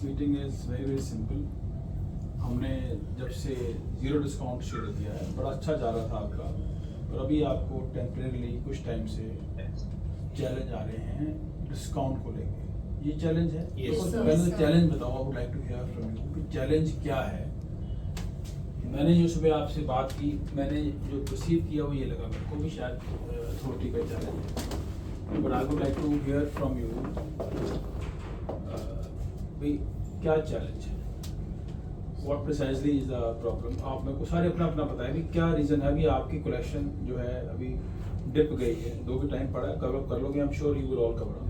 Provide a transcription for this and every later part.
Meeting is very very simple. हमने जब से ज़ीरो डिस्काउंट शुरू किया है बड़ा अच्छा जा रहा था आपका, और अभी आपको टेम्परेरीली कुछ टाइम से चैलेंज आ रहे हैं डिस्काउंट को लेके। ये चैलेंज है? Yes, तो sir. पहले चैलेंज बताओ, I would like to hear from you कि चैलेंज क्या है। मैंने जो सुबह आपसे बात की, मैंने जो परसीव किया वो ये लगा मेरे को भी शायद अथॉरिटी का चैलेंज है, but I would like to hear from you भाई क्या चैलेंज है, what precisely is the problem. आप मेरे को सारे अपना अपना बताएं कि क्या रीज़न है। अभी आपकी कलेक्शन जो है अभी डिप गई है, दो भी टाइम पड़ा है, कवर अप कर लोगे, I am sure you will all cover up,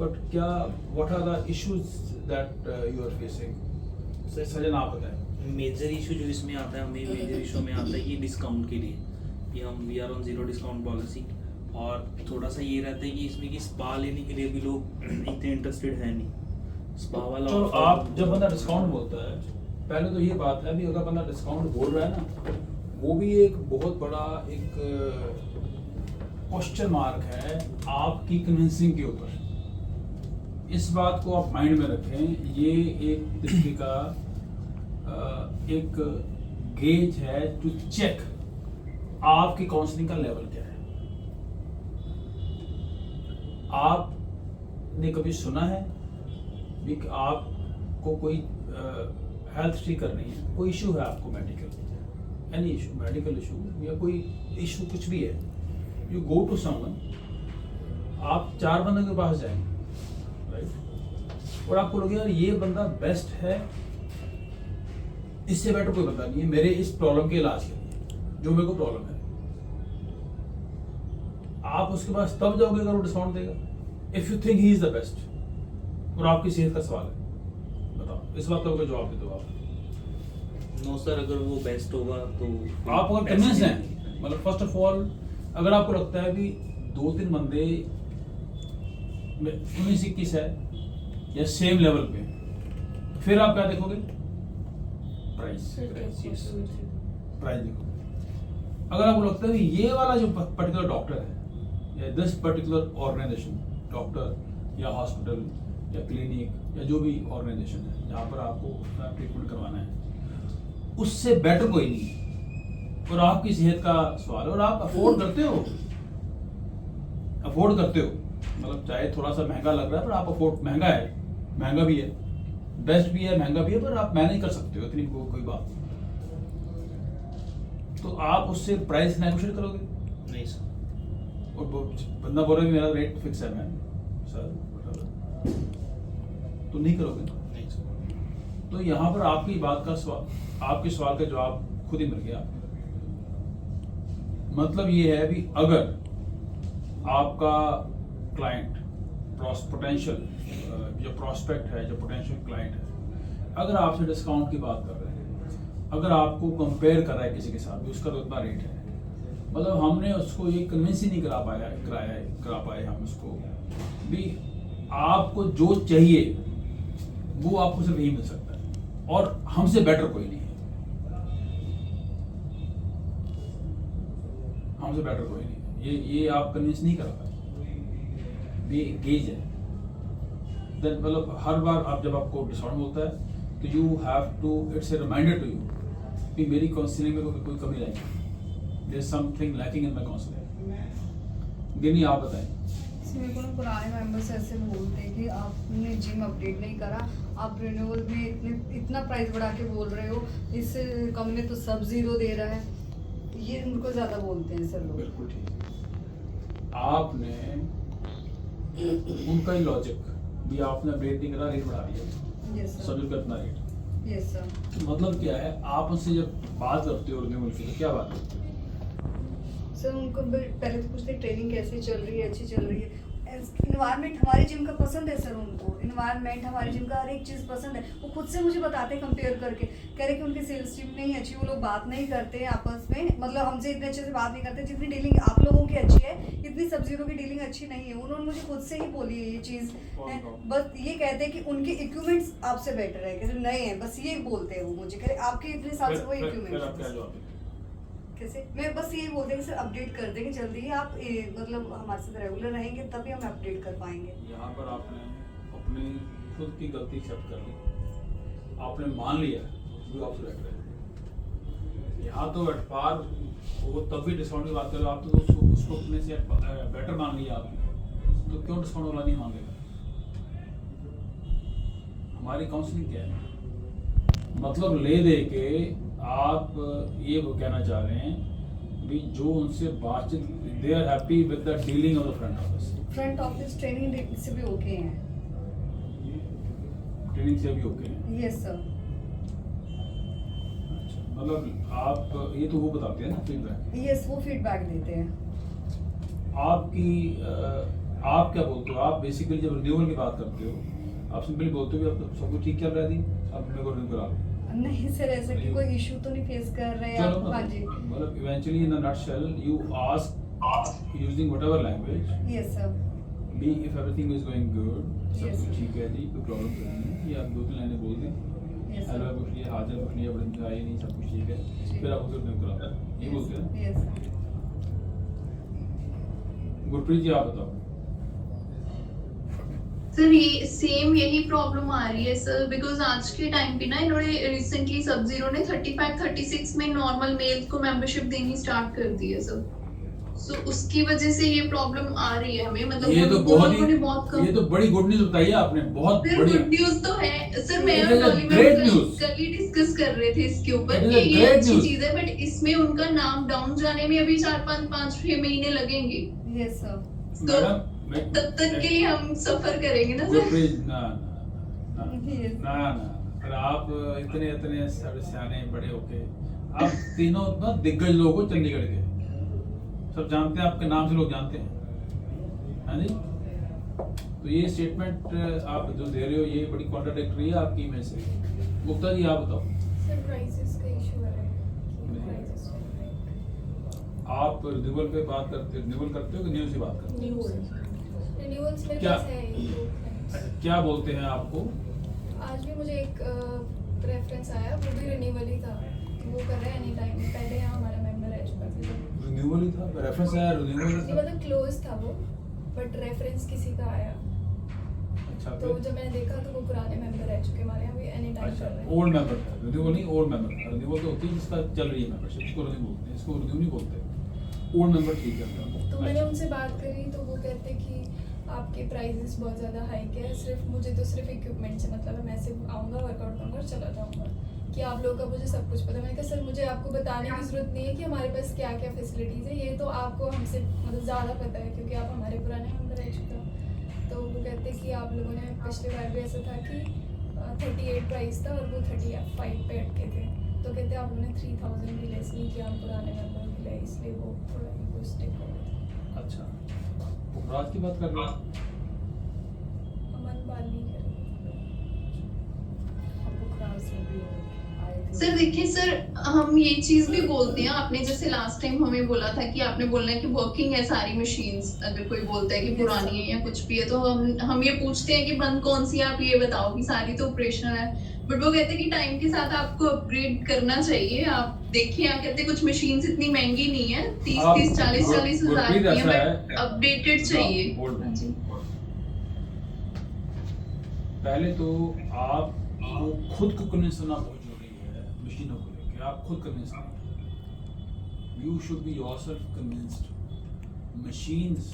but क्या what are the issues that you are facing. Sajan आप बताएं। मेजर इशू जो इसमें आता है, हमें मेजर इशू में आता है ये डिस्काउंट के लिए कि we are on zero discount policy, और थोड़ा सा ये रहता है कि इसमें कि स्पा लेने के लिए भी लोग इतने इंटरेस्टेड है नहीं। स्पा वाला चलो, offer- आप जब बंदा डिस्काउंट बोलता है, पहले तो ये बात है भी अगर बंदा डिस्काउंट बोल रहा है ना, वो भी एक बहुत बड़ा एक क्वेश्चन मार्क है आपकी कन्विंसिंग के ऊपर। इस बात को आप माइंड में रखें। ये एक तरीके का एक गेज है टू चेक आपकी काउंसलिंग का लेवल क्या है। आपने कभी सुना है कि आपको कोई हेल्थ ठीक करनी है, कोई इशू है आपको medical, any issue, medical issue या कोई इशू कुछ भी है, यू गो टू समवन, आप 4 बंदों के पास जाएंगे, राइट, और आपको लगेगा यार ये बंदा बेस्ट है, इससे बेटर कोई बंदा नहीं है मेरे इस प्रॉब्लम के इलाज के लिए, जो मेरे को प्रॉब्लम है। आप उसके पास तब जाओगे अगर वो डिस्काउंट देगा, if you think he is the best, और आपकी सेहत का सवाल है। बताओ इस बात का जवाब दे दो आप। नो सर, अगर वो बेस्ट होगा तो आप अगर कन्विंस हैं, मतलब फर्स्ट ऑफ ऑल अगर आपको लगता है भी 2-3 बंदे 19-21 है या सेम लेवल पे, फिर आप क्या देखोगे? प्राइस देखो। अगर आपको लगता है ये वाला जो पर्टिकुलर डॉक्टर है या दिस पर्टिकुलर ऑर्गेनाइजेशन, डॉक्टर या हॉस्पिटल या क्लिनिक या जो भी ऑर्गेनाइजेशन है जहाँ पर आपको ट्रीटमेंट करवाना है, उससे बेटर कोई नहीं है, और आपकी सेहत का सवाल है, और आप अफोर्ड करते हो, मतलब चाहे थोड़ा सा महंगा लग रहा है पर आप अफोर्ड, महंगा भी है, बेस्ट भी है, महंगा भी है, पर आप मैनेज कर सकते हो, इतनी कोई बात नहीं। तो आप उससे प्राइस नेगोशिएट करोगे? नहीं सर। और बंदा बोल रहा है मेरा रेट फिक्स है मैम, सर तो नहीं करोगे। नहीं सर। तो यहाँ पर आपकी बात का सवाल, आपके सवाल का जवाब खुद ही मिल गया। मतलब ये है भी अगर आपका क्लाइंट पोटेंशियल जो प्रॉस्पेक्ट है, जो पोटेंशियल क्लाइंट है, अगर आपसे डिस्काउंट की बात कर रहे हैं, अगर आपको कंपेयर कर रहा है किसी के साथ भी, उसका तो इतना रेट है, मतलब हमने उसको ये कन्विंस ही नहीं करा पाए हम उसको भी आपको जो चाहिए वो आपको सिर्फ यही मिल सकता है, और हमसे बेटर कोई नहीं है, हमसे बेटर कोई नहीं है। ये आप कन्विंस नहीं कर पाए, ये गेज है। देन मतलब हर बार आप जब आपको डिस्काउंट मिलता है तो you have to, it's a reminder to you कि मेरी काउंसलिंग में कोई कमी नहीं है, there is something lacking in my counselling. Ginni आप बताएं। मेरे को ना पुराने मेंबर्स ऐसे बोलते हैं कि आपने जिम अपडेट नहीं करा, आप रिन्यूअल में इतना प्राइस बढ़ा के बोल रहे हो, इससे कम में तो सब जीरो दे रहा है, ये उनको ज़्यादा बोलते हैं सर लोग। बिल्कुल ठीक। आपने उनका ही लॉजिक भी, आपने अपडेट नहीं करा, रेट बढ़ा दिया, यस सर। सभी का इतना रेट। Yes sir. मतलब क्या है, आप उनसे जब बात करते हो रिन्यूअल की तो क्या बात करते हो? सर उनको पहले तो पूछते ट्रेनिंग कैसी चल रही है, अच्छी चल रही है, इन्वायरमेंट हमारे जिम का पसंद है सर, उनको इन्वायरमेंट हमारे जिम का हर एक चीज़ पसंद है। वो खुद से मुझे बताते हैं कंपेयर करके, कह रहे कि उनकी सेल्स टीम नहीं अच्छी, वो लोग बात नहीं करते आपस में, मतलब हमसे इतने अच्छे से बात नहीं करते जितनी डीलिंग आप लोगों की अच्छी है, इतनी सब जीरो की डीलिंग अच्छी नहीं है। उन्होंने मुझे खुद से ही बोली है ये चीज़, बस ये कहते हैं कि उनके इक्विपमेंट्स आपसे बेटर है, कि नए हैं, बस ये बोलते हैं वो मुझे, कह रहे आपके इतने साल से वो इक्विपमेंट कैसे। मैं बस यही बोलते हैं कि सर अपडेट कर देंगे जल्दी ही, आप मतलब हमारे साथ रेगुलर रहेंगे तभी हम अपडेट कर पाएंगे। यहाँ पर आपने अपनी खुद की गलती एक्सेप्ट कर ली, आपने मान लिया, जो आपसे बेटर है। यहाँ तो एट पार वो तब भी डिस्काउंट की बात करो, आप तो उसको अपने से बेटर मान लिया आपने, तो क्यों डिस्काउंट वाला नहीं मांगेगा? हमारी काउंसलिंग क्या है? मतलब ले दे के आप ये वो कहना चाह रहे हैं भी जो उनसे बातचीत, they are happy with the dealing of the front office. Front office training से भी ओके हैं। ट्रेनिंग से भी ओके है। Yes sir. अच्छा, मतलब आप ये तो वो बताते हैं ना फीडबैक, यस, वो फीडबैक देते हैं। आपकी आप क्या बोलते हो? आप बेसिकली जब रिन्यूअल की बात करते हो, आप सिंपली बोलते हो कि अब तो सब कुछ ठीक चल रहा है, अब मेरे को रिन्यू करा लो। नहीं सर, ऐसा कि कोई इशू तो नहीं फेस कर रहे हैं चलो आप? हाँ जी। मतलब eventually in a nutshell you ask using whatever language, yes sir. Be if everything is going good, सब Yes. कुछ ठीक है जी, कोई प्रॉब्लम तो नहीं है, ये आप 2-3 लाइनें बोल दें, यस हेलो सर। पूछ लिया, हाजिर पूछ लिया, बड़ी आई नहीं, सब कुछ ठीक है, जी। फिर आप उसे रिन्यू करा दो, ये बोलते हैं। Yes sir. गुरप्रीत जी आप बताओ। सर ये सेम यही प्रॉब्लम आ रही है सर, बिकॉज आज के टाइम पे ना इन्होंने रिसेंटली सब जीरो ने 35-36 में नॉर्मल मेल को मेंबरशिप देनी स्टार्ट कर दी है सर। सो उसकी वजह से ये प्रॉब्लम आ रही है हमें, मतलब ये तो उन बहुत लोगों ने ही, बहुत कम। ये तो बड़ी गुड न्यूज़ बताई है आपने, बहुत फिर बढ़िया। गुड न्यूज तो है सर, मैं It और is a Dolly great ma'am news. कल ही डिस्कस कर रहे थे इसके ऊपर It is कि a ये great अच्छी news. चीज है, बट इसमें उनका नाम डाउन जाने में अभी 4-5 महीने लगेंगे। Yes sir. तो मैडम तब तक के लिए हम सफर करेंगे ना सर। गुरप्रीत ना ना Yes. ना ना ना, पर आप इतने इतने सारे सियाने बड़े होके आप तीनों ना दिग्गज लोगों को चंडीगढ़ के सब जानते हैं, आपके नाम से लोग जानते हैं, हाँ जी। तो ये स्टेटमेंट आप जो दे रहे हो ये बड़ी कॉन्ट्राडिक्टरी है आपकी इमेज से। गुप्ता जी आप बताओ। सर प्राइसेस का इशू है कि प्राइसेस आप रिन्यूअल पे बात करते हो, रिन्यूअल करते हो कि न्यू से बात करते रिन्यूअल्स में क्या? बस है एक दो clients। हो? क्या बोलते हैं आपको? आज भी मुझे एक रेफरेंस आया, वो भी रिन्यूअल ही था, वो कर रहे हैं एनी टाइम। पहले यहाँ हमारा मेंबर रह चुका था, रिन्यूअल ही था, रेफरेंस आया रिन्यूअल नहीं था। मतलब क्लोज था वो, बट रेफरेंस किसी का आया, अच्छा तो जब मैंने देखा तो वो पुराने मेंबर रह चुके हमारे यहाँ भी एनी टाइम अच्छा कर रहे हैं। ओल्ड मेंबर है, रिन्यूअल नहीं ओल्ड मेंबर। रिन्यूअल तो होती है जिसका चल रही है मेंबरशिप, इसको रिन्यू बोलते हैं, इसको रिन्यू नहीं बोलते। ओल्ड मेंबर ठीक है। तो मैंने अच्छा। उनसे बात करी तो वो कहते कि आपके प्राइसेस बहुत ज़्यादा हाइक है, सिर्फ मुझे तो सिर्फ इक्विपमेंट से मतलब है, मैं सिर्फ आऊँगा वर्कआउट करूँगा और चला जाऊँगा, कि आप लोगों का मुझे सब कुछ पता है। मैंने कहा सर मुझे आपको बताने की ज़रूरत नहीं है कि हमारे पास क्या क्या फैसिलिटीज़ है, ये तो आपको हमसे मतलब ज़्यादा पता है क्योंकि आप हमारे पुराने मेंबर रह चुके हो। तो वो कहते कि आप लोगों ने पिछले बार भी ऐसा था कि 38 प्राइस था और वो 35 पे अटके थे, तो कहते आप लोगों ने 3000 भी लेस नहीं किया हम पुराने मेंबर के लिए, इसलिए वो थोड़ा इनको स्टिक हो गया। अच्छा, पुखराज की बात कर रहे हैं। अमन बाली है। सर देखिए सर, हम ये चीज भी बोलते हैं, आपने जैसे लास्ट टाइम हमें बोला था कि आपने बोलना है कि वर्किंग है सारी मशीन्स, अगर कोई बोलता है कि Yes, पुरानी है या कुछ भी है तो हम ये पूछते हैं कि बंद कौन सी है, आप ये बताओ कि सारी तो ऑपरेशनल है, बट वो कहते हैं कि टाइम के साथ आपको अपग्रेड करना चाहिए। आप देखिए, आप कहते हैं कुछ मशीन्स इतनी महंगी नहीं है, 30-40 हजार की है, बट अपडेटेड चाहिए। बोल्ड। हाँ जी। पहले तो आपको खुद को कन्विंस करना बहुत जरूरी है मशीनों को लेकर, आप खुद कन्विंस करें। You should be yourself convinced. Machines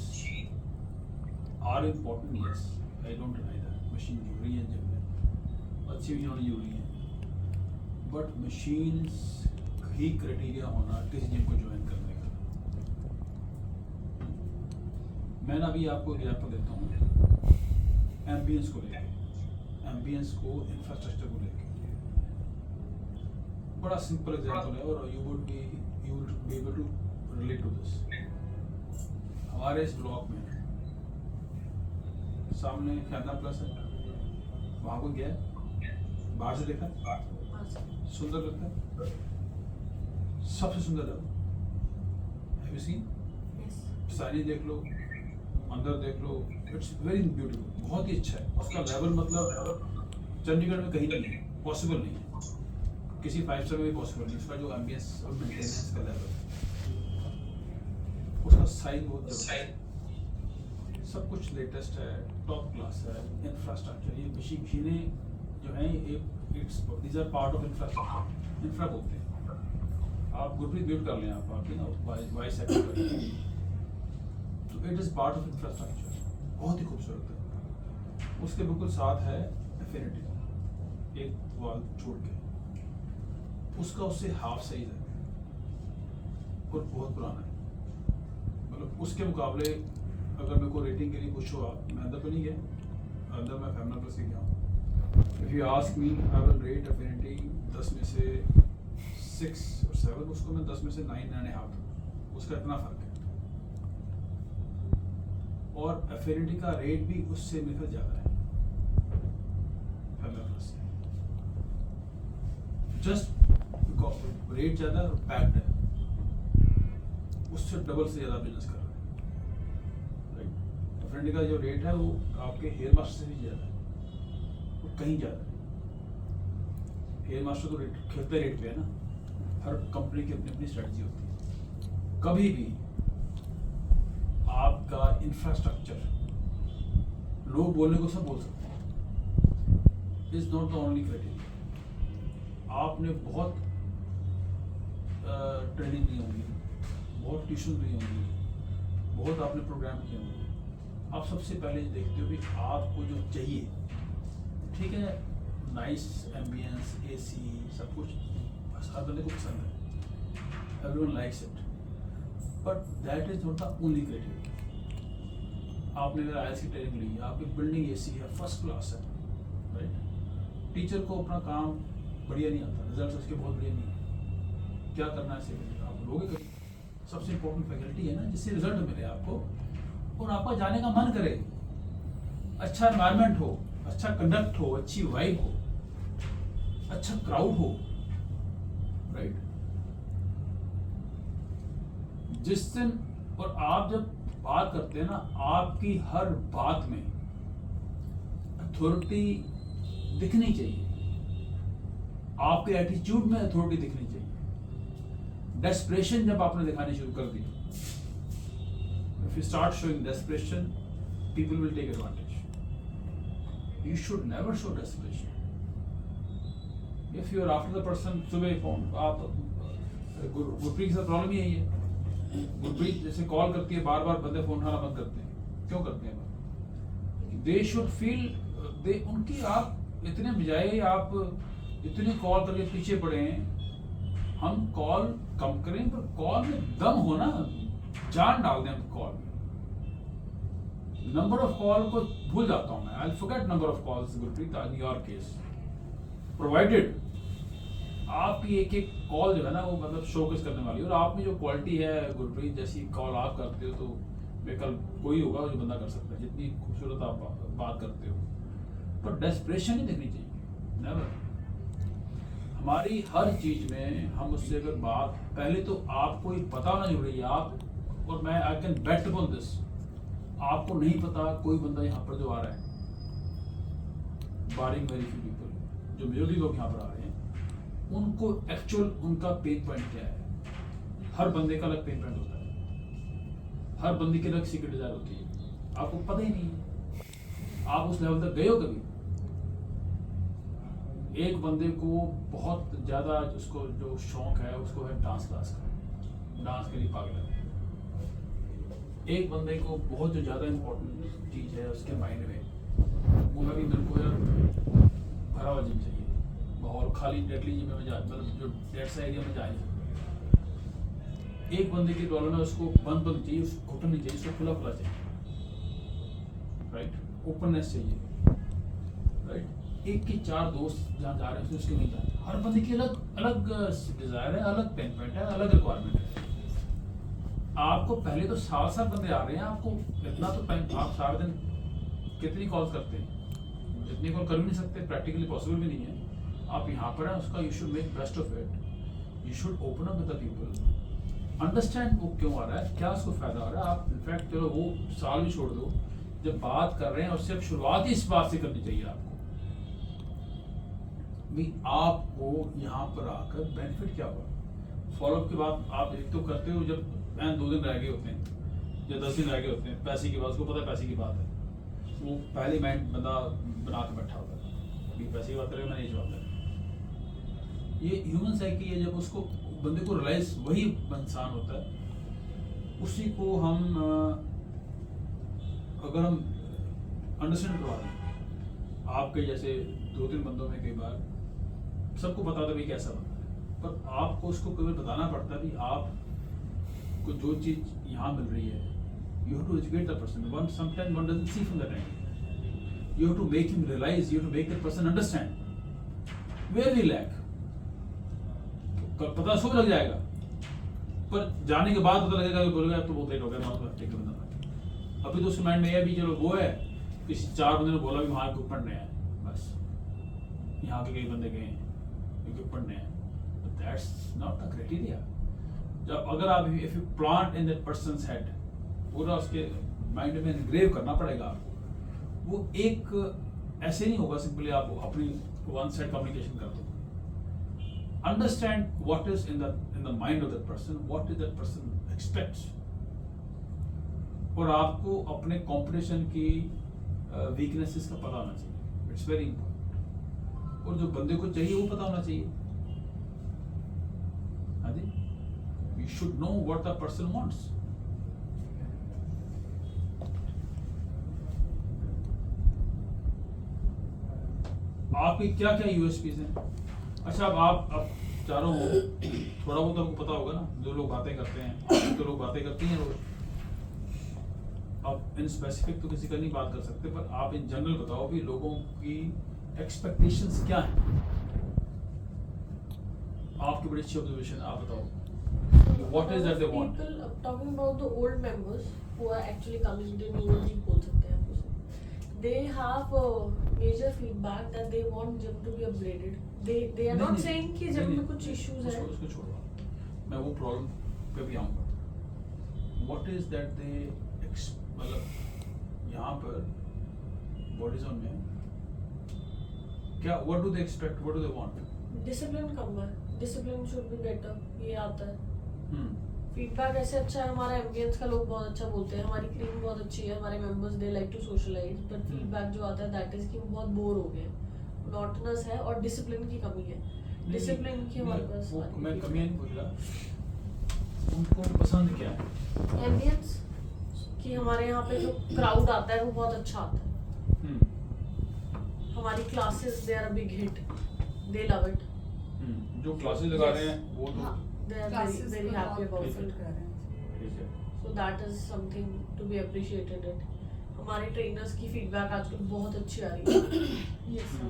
are important, yes, I don't deny that. Machine जरूरी है, जब अच्छी भी होनी जरूरी है, बट मशीन्स ही क्राइटेरिया होना किसी जिम को ज्वाइन करने का। मैं ना अभी आपको एग्जाम्पल देता हूँ एम्बियंस को लेकर, एम्बियंस को इंफ्रास्ट्रक्चर को लेकर। बड़ा सिंपल एग्जांपल है और you would be able to relate to this. हमारे इस ब्लॉक में सामने फैना प्लस है, वहां को गया है, बाहर से देखा, सुंदर लगता है, सबसे सुंदर है। Have you seen? साइनी देख लो, अंदर देख लो, इट्स वेरी ब्यूटीफुल, बहुत ही अच्छा है। उसका लेवल मतलब चंडीगढ़ में कहीं नहीं है, पॉसिबल नहीं है, किसी 5 स्टार में भी पॉसिबल नहीं। उसका जो एम्बियंस और मेंटेनेंस का लेवल, उसका साइज बहुत जबरदस्त, सब कुछ लेटेस्ट है, टॉप क्लास है, इंफ्रास्ट्रक्चर, ये मशीनें जो हैं these are part of infrastructure, infra बोलते हैं। आप गुरप्रीत म्यूट कर लें, आप आपकी ना वॉइस एक्टिव करें, तो it is part of infrastructure, बहुत ही खूबसूरत है। उसके बिल्कुल साथ है एफिनिटी, एक वॉल छोड़ के, उसका उससे हाफ साइज है और बहुत पुराना है। मतलब उसके मुकाबले अगर मेरे को रेटिंग के लिए पूछो आप, मैं अंदर तो नहीं गया, अंदर मैं फैमिली प्लस ही गया हूँ। If you ask me I will rate affinity 10 में से 6 और 7, उसको मैं 10 में से 9.5, उसका इतना फर्क है। और एफिनिटी का रेट भी उससे मेरे ख्याल ज़्यादा है फैमिली प्लस से, जस्ट रेट ज़्यादा और पैक्ड है, उससे डबल से ज़्यादा बिजनेस कर रहा है, राइट। एफिनिटी का जो रेट है वो आपके हेयर मास्टर से भी ज़्यादा है, वो कहीं ज़्यादा है। हेयर मास्टर तो रेट खेलते रेट पे है ना, हर कंपनी की अपनी अपनी स्ट्रेटजी होती है। कभी भी आपका इंफ्रास्ट्रक्चर, लोग बोलने को सब बोल सकते हैं, is not the only criteria. आपने बहुत ट्रेनिंग ली होंगी, बहुत ट्यूशन ली होंगी, बहुत आपने प्रोग्राम किए होंगे। आप सबसे पहले देखते हो कि आपको जो चाहिए, ठीक है, नाइस एम्बियंस, एसी, सब कुछ हर बंदे को पसंद है, everyone likes it, but that is not the only criteria. आपने अगर आईएलटीएस की ट्रेनिंग ली, आपकी बिल्डिंग एसी है, फर्स्ट क्लास है, राइट। टीचर को अपना काम बढ़िया नहीं आता, रिजल्ट उसके बहुत बढ़िया नहीं है, क्या करना है इसे आप लोगे कभी। सबसे इम्पोर्टेंट फैकल्टी है ना, जिससे रिजल्ट मिले आपको और आपका जाने का मन करे, अच्छा एनवायरनमेंट हो, अच्छा कंडक्ट हो, अच्छी वाइब हो, अच्छा क्राउड हो, राइट। जिस दिन, और आप जब बात करते हैं ना, आपकी हर बात में अथॉरिटी दिखनी चाहिए, आपके एटीट्यूड में अथॉरिटी दिखनी चाहिए। डेस्परेशन जब आपने दिखानी शुरू कर दी, if you start showing desperation, people will take advantage. You should never show desperation. If you are after the person, सुबह फोन आप गुरप्रीत के साथ प्रॉब्लम यही है, गुरप्रीत जैसे कॉल करती है, बार बार बंदे फोन उठाना बंद करते हैं, क्यों करते हैं? दे शुड फील, दे उनकी, आप इतने बजाय आप इतने कॉल करके पीछे पड़े हैं, हम कॉल कम करें, पर कॉल में दम हो ना, जान डाल दें हम कॉल में। नंबर ऑफ कॉल को भूल जाता हूं मैं, I forget number of calls Gurpreet in your case, provided आपकी एक एक कॉल जो है ना वो मतलब शोकेस करने वाली है। और आप में जो क्वालिटी है गुरप्रीत, जैसी कॉल आप करते हो, तो बेकल कोई होगा जो बंदा कर सकता है, जितनी खूबसूरत आप बात करते हो। पर डेस्परेशन नहीं दिखनी चाहिए, नेवर। हमारी हर चीज में हम उससे अगर बात, पहले तो आपको ये पता होना जरूरी है, आप और मैं, I can bet upon this, आपको नहीं पता कोई बंदा यहाँ पर जो आ रहा है, बारिंग वेरी फ्यू पीपल, जो मेजोरिटी लोग यहाँ पर आ रहे हैं, उनको एक्चुअल उनका पेन पॉइंट क्या है। हर बंदे का अलग पेन पॉइंट होता है, हर बंदे की अलग सीक्रेट डिजायर होती है, आपको पता ही नहीं है। आप उस लेवल तक गए हो कभी? एक बंदे को बहुत ज्यादा उसको जो शौक है, उसको है डांस क्लास का, डांस के लिए पागल है। एक बंदे को बहुत जो ज्यादा इम्पोर्टेंट चीज है उसके माइंड में, वो है कि मेरे को यार भरा हुआ जिम चाहिए, और खाली डेडली जिम में जा, मतलब जो डेड सा एरिया में जाए। एक बंदे की प्रॉब्लम है, उसको बंद बंद चाहिए, उसको घुटन नहीं चाहिए, उसको खुला खुला चाहिए, राइट। ओपननेस चाहिए, राइट। एक के 4 दोस्त जहाँ जा रहे हैं उसके नहीं जाते। हर बंदे की अलग अलग डिजायर है, अलग पेन पॉइंट है, अलग रिक्वायरमेंट है। आपको पहले तो 7 बंदे आ रहे हैं, आपको इतना तो टाइम, आप सारा दिन कितनी कॉल्स करते हैं? इतनी कॉल कर भी नहीं सकते, प्रैक्टिकली पॉसिबल भी नहीं है। आप यहाँ पर हैं, उसका you should make best of it, you should open up with the people, understand वो क्यों आ रहा है, क्या उसको फायदा हो रहा है। आप इनफैक्ट चलो वो साल भी छोड़ दो, जब बात कर रहे हैं और सिर्फ शुरुआत ही इस बात से करनी चाहिए आपको भी, आपको यहाँ पर आकर बेनिफिट क्या हुआ। फॉलोअप के बाद आप एक तो करते हो, जब 2 दिन रह गए होते हैं, जो 10 दिन रह गए होते हैं पैसे की बात, उसको पता है पैसे की बात है, वो पहले माइंड बंदा बना के बैठा होता है अभी पैसे की बात करेगा मैं नहीं जवाब करूँ। ये ह्यूमन साइकी है, जब उसको बंदे को रियलाइज वही इंसान होता है, उसी को हम अगर हम अंडरस्टैंड करवा दें, आपके जैसे 2-3 बंदों में कई बार सबको पता था भाई कैसा बंदा है, पर आपको उसको कई बार बताना पड़ता है भी आपको जो चीज़ यहाँ मिल रही है, you have to educate the person. Sometimes one doesn't see from that angle. You have to make him realize, you have to make that person understand where we lack. पता सब लग जाएगा, पर जाने के बाद पता लगेगा कि बोलेगा अब तो बहुत लेट हो गया, नॉट ठीक है बंदा। अभी तो उसके माइंड में यह भी चलो वो है, किसी 4 बंदे ने बोला भी वहाँ इक्विपमेंट नहीं है, बस यहाँ के कई बंदे गए इक्विपमेंट नहीं है, but that's not the criteria. जब अगर आप if you plant in that person's head, पूरा उसके माइंड में इनग्रेव करना पड़ेगा आपको, वो एक ऐसे नहीं होगा सिंपली आप अपनी वन साइड कम्युनिकेशन कर दो। Understand what is in the mind of that person, what is that person aspects, और आपको अपने कंपटीशन की वीकनेसेस का पता होना चाहिए, इट्स वेरी इंपॉर्टेंट, और जो बंदे को चाहिए वो पता होना चाहिए। हाँ जी, you should know what the person wants. आपकी क्या क्या यूएसपीज हैं? अच्छा, अब चारों हो, थोड़ा बहुत आपको पता होगा ना, जो लोग बातें करते हैं, तो लोग बातें करती हैं रोज। अब इन स्पेसिफिक तो किसी का नहीं बात कर सकते, पर आप इन जनरल बताओ भी लोगों की एक्सपेक्टेशंस क्या हैं? आपकी बड़ी अच्छी ऑब्जर्वेशन, आप बताओ what is that they want. People talking about the old members who are actually coming, the new ones बोल सकते हैं आप उसे। They have a major feedback that they want gym to be upgraded. They are not saying कि gym में कुछ issues है। उसको छोड़ो, मैं वो प्रॉब्लम पे भी आऊँगा। What is that they मतलब यहाँ पर बॉडी जोन में क्या, what do they expect, what do they want? Discipline कम है, discipline should be better, ये आता है। हम्म, फीडबैक ऐसे अच्छा है, हमारा एम्बियंस का लोग बहुत अच्छा बोलते हैं, हमारी क्रीम बहुत अच्छी है, हमारे members they like to socialise, but feedback जो आता है दैट इज कि वो बहुत बोर हो गए, मोनोटोनस है और डिसिप्लिन की कमी है। डिसिप्लिन की हमारे पास मैं कमियां नहीं बोल रहा, उनको पसंद क्या है? एम्बियंस कि हमारे यहाँ पे जो क्राउड आता है वो बहुत अच्छा आता है, हमारी classes they are a big hit, they love it. जो क्लासेस लगा रहे हैं वो तो They are Classes very को happy बहुत about prefer it. कर रहे हैं। ठीक है। So that is something to be appreciated it. हमारे ट्रेनर्स की फीडबैक आजकल बहुत अच्छी आ रही है। Yes, sir.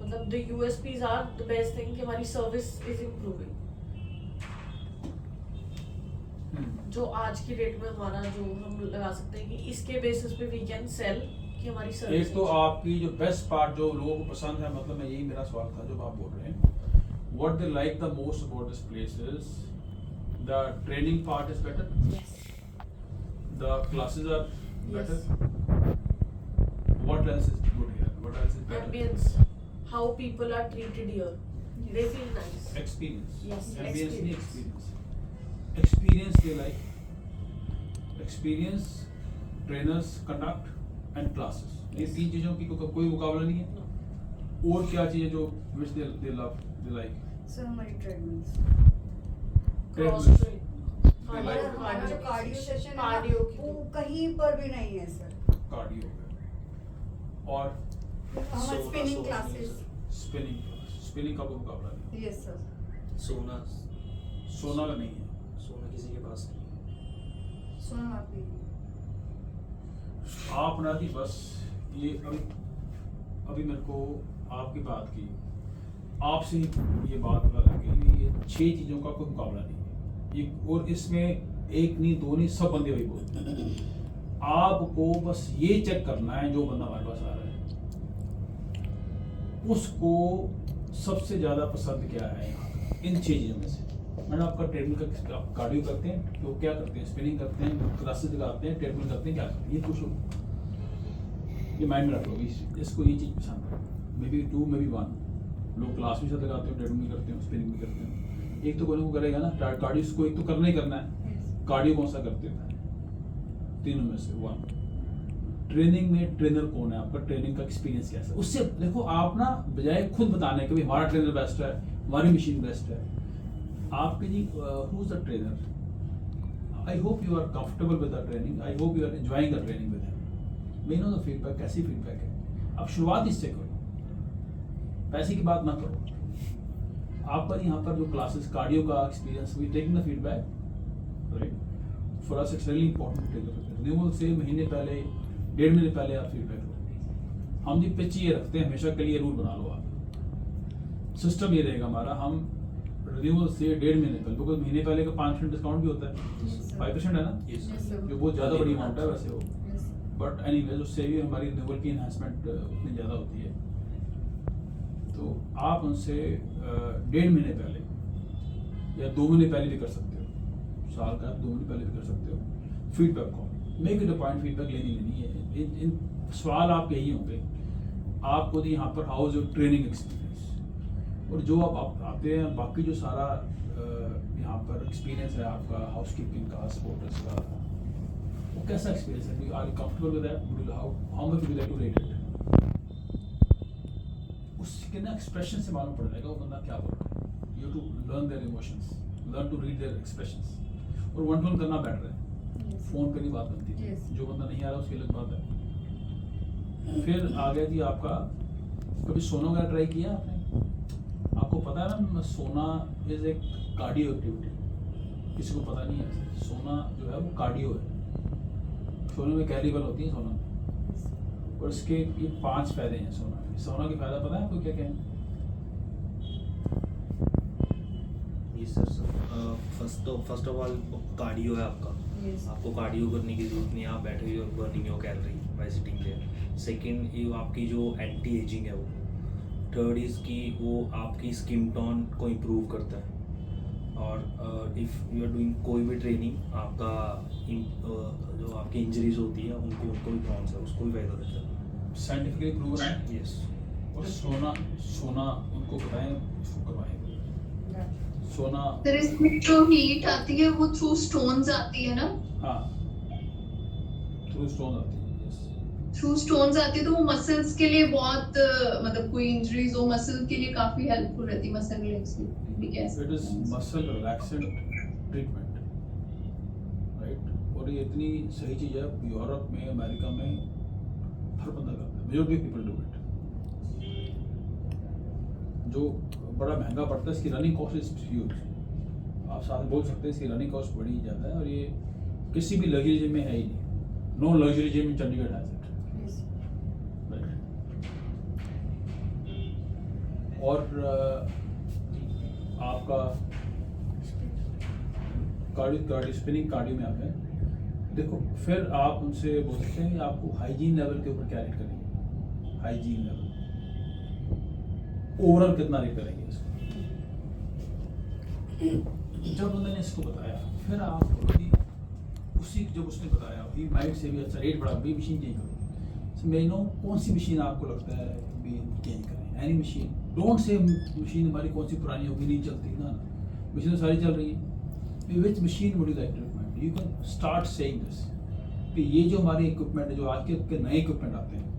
मतलब the USPs are the best thing कि हमारी सर्विस is improving. जो आज की डेट में हमारा जो हम लगा सकते हैं कि इसके बेसिस पे वी कैन सेल कि हमारी सर्विस। एक तो आपकी जो बेस्ट पार्ट जो लोगों को पसंद है, मतलब मैं यही मेरा सवाल था जो आप बोल रहे हैं, what they like the most about this place is the training part is better, Yes. the classes are better, Yes. what else is good here, what else is better? Ambience, how people are treated here, they feel nice. Experience. Yes, Ambience नहीं, experience. experience they like, experience, trainers, conduct and classes, ये Yes. 3 चीजों की कोई मुकाबला नहीं है। No. और क्या चीजें जो which they love, they like? Sir हमारी ट्रेडमिल्स, Cross Treadmills. train. हमारा Cardio, हमारा जो कार्डियो सेशन है Cardio ना, की वो तो- कहीं पर भी नहीं है सर। कार्डियो हो गया, और हमारे स्पिनिंग क्लासेस, स्पिनिंग का कोई मुकाबला नहीं, यस सर। सोना सोना का नहीं है। सोना किसी के पास नहीं। सुना आपने? आप ना थी बस ये अभी मेरे को आपकी बात की, आपसे ये बात पता लगी कि ये 6 चीज़ों का कोई मुकाबला नहीं है ये, और इसमें एक नहीं दो नहीं सब बंदे वही बोलते हैं। आपको बस ये चेक करना है जो बंदा हमारे पास आ रहा है उसको सबसे ज़्यादा पसंद क्या है यहाँ का, इन 6 चीज़ों में से। मैंने आपका ट्रेडमिल का आप कार्डियो करते हैं तो क्या करते हैं, स्पिनिंग करते हैं, क्लासेस लगाते हैं, ट्रेडमिल करते हैं, क्या करते हैं, ये पूछो, ये माइंड में रखो, इसको ये चीज़ पसंद है। मे बी 2 मे बी 1 लोग क्लास भी साथ लगाते हो, ट्रेडमिल करते हो, स्पिनिंग भी करते हो। एक तो कोई को करेगा ना कार्डियो, को एक तो करना ही करना है। कार्डियो कौन सा करते हो? तीनों में से वन, ट्रेनिंग में ट्रेनर कौन है आपका, ट्रेनिंग का एक्सपीरियंस कैसा है। उससे देखो आप ना बजाय खुद बताने के भी हमारा ट्रेनर बेस्ट है, हमारी मशीन बेस्ट है, आपके जी who is the trainer, I hope you are comfortable with the training, I hope you are enjoying the training with him, may know the feedback, कैसी फीडबैक है। अब शुरुआत इससे करो, पैसे की बात ना करो। आप पर यहाँ पर जो क्लासेस कार्डियो का experience, we taking the feedback, right, for us it's really important to take the feedback. Renewal से महीने पहले, 1.5 महीने पहले आप फीडबैक लो। हम जी पिच ये रखते हैं हमेशा के लिए, रूल बना लो आप, सिस्टम ये रहेगा हमारा, हम रिन्यूअल से 1.5 महीने पहले, बिकॉज महीने पहले का 5% डिस्काउंट भी होता है, 5% है ना, Yes, Yes, sir. जो बहुत ज़्यादा बड़ी अमाउंट है वैसे वो, Yes. बट एनीवेज उससे भी हमारी रिन्यूअल की इन्हांसमेंट उतनी ज़्यादा होती है। तो आप उनसे 1.5 महीने पहले या 2 महीने पहले भी कर सकते हो, साल का 2 महीने पहले भी कर सकते हो। Feedback call, make it a point, feedback लेनी है। इन सवाल आप यही होंगे आपको तो यहाँ पर, how is your training experience, और जो आप आते हैं बाकी जो सारा यहाँ पर एक्सपीरियंस है आपका, हाउसकीपिंग का, स्पोर्ट्स का, वो कैसा एक्सपीरियंस है, are you comfortable with that, how much would you like to rate it. उसके ना एक्सप्रेशन से मालूम पड़ जाएगा वो बंदा क्या बोल रहा है। You to learn their emotions, learn to read their expressions, और वन टू वन करना बेटर है, Yes. फोन पे नहीं बात बनती थी। Yes. जो बंदा नहीं आ रहा उसकी अलग बात है। फिर आ गया जी आपका, कभी सोना वगैरह ट्राई किया आपने? आपको पता है ना सोना इज एक कार्डियो एक्टिविटी, किसी को पता नहीं है, सोना जो है वो कार्डियो है, सोने में कैलिबल होती है सोना, और इसके ये 5 फायदे हैं सोना के। सोना के फायदा पता है आपको क्या क्या है? Yes sir, first of all cardio है आपका, Yes. आपको कार्डियो करने की जरूरत नहीं है, आप बैठे हुए और burning your calorie by sitting there. Second, ये आपकी जो एंटी एजिंग है वो। थर्ड इज़ कि वो आपकी स्किन टोन को इम्प्रूव करता है। और इफ़ यू आर डूइंग कोई भी ट्रेनिंग, आपका जो आपकी इंजरीज होती है उनको भी प्रॉन्स है, उसको भी फायदा देता है। साइंटिफिकली प्रूवन है। यस, और सोना उनको बताएं, इसको करवाएं सोना। फिर इसमें जो हीट आती है वो थ्रू स्टोन्स आती है ना, हाँ, थ्रू स्टोन आती है। yes. थ्रू स्टोन्स आती है, तो वो मसल्स के लिए बहुत मतलब कोई इंजरीज हो मसल के लिए काफी हेल्पफुल रहती है, मसल रिलैक्सेशन भी कह It सकते is हैं। muscle relaxant treatment, right? और ये इतनी सही चीज़ है, यूरोप में, अमेरिका में हर बंदा करता है, मेजॉरिटी पीपल डू इट। जो बड़ा महंगा पड़ता है, इसकी रनिंग कॉस्ट इज ह्यूज, आप साथ में बोल सकते हैं इसकी रनिंग कॉस्ट बड़ी ज़्यादा है, और ये किसी भी लग्जरी जिम में है ही नहीं, no luxury gym in Chandigarh has it, Yes. Right. और आपका कार्डियो स्पिनिंग कार्डियो में आप हैं, देखो फिर आप उनसे बोल सकते हैं कि आपको हाइजीन लेवल के ऊपर क्या रेट करेंगे, हाइजीन लेवल ओवरऑल कितना रेट करेंगे इसको। जब उन्होंने इसको बताया, फिर आप उसी जब उसने बताया ही माइंड से भी अच्छा रेट बढ़ा, भी मशीन चेंज करो। मैं नो कौन सी मशीन आपको लगता है भी चेंज करें, any machine, don't say machine हमारी कौन सी पुरानी होगी नहीं चलती ना, मशीन तो सारी चल रही है। Which machine would you like to recommend, you can start saying this कि ये जो हमारे इक्विपमेंट है, जो आज के नए इक्विपमेंट आते हैं,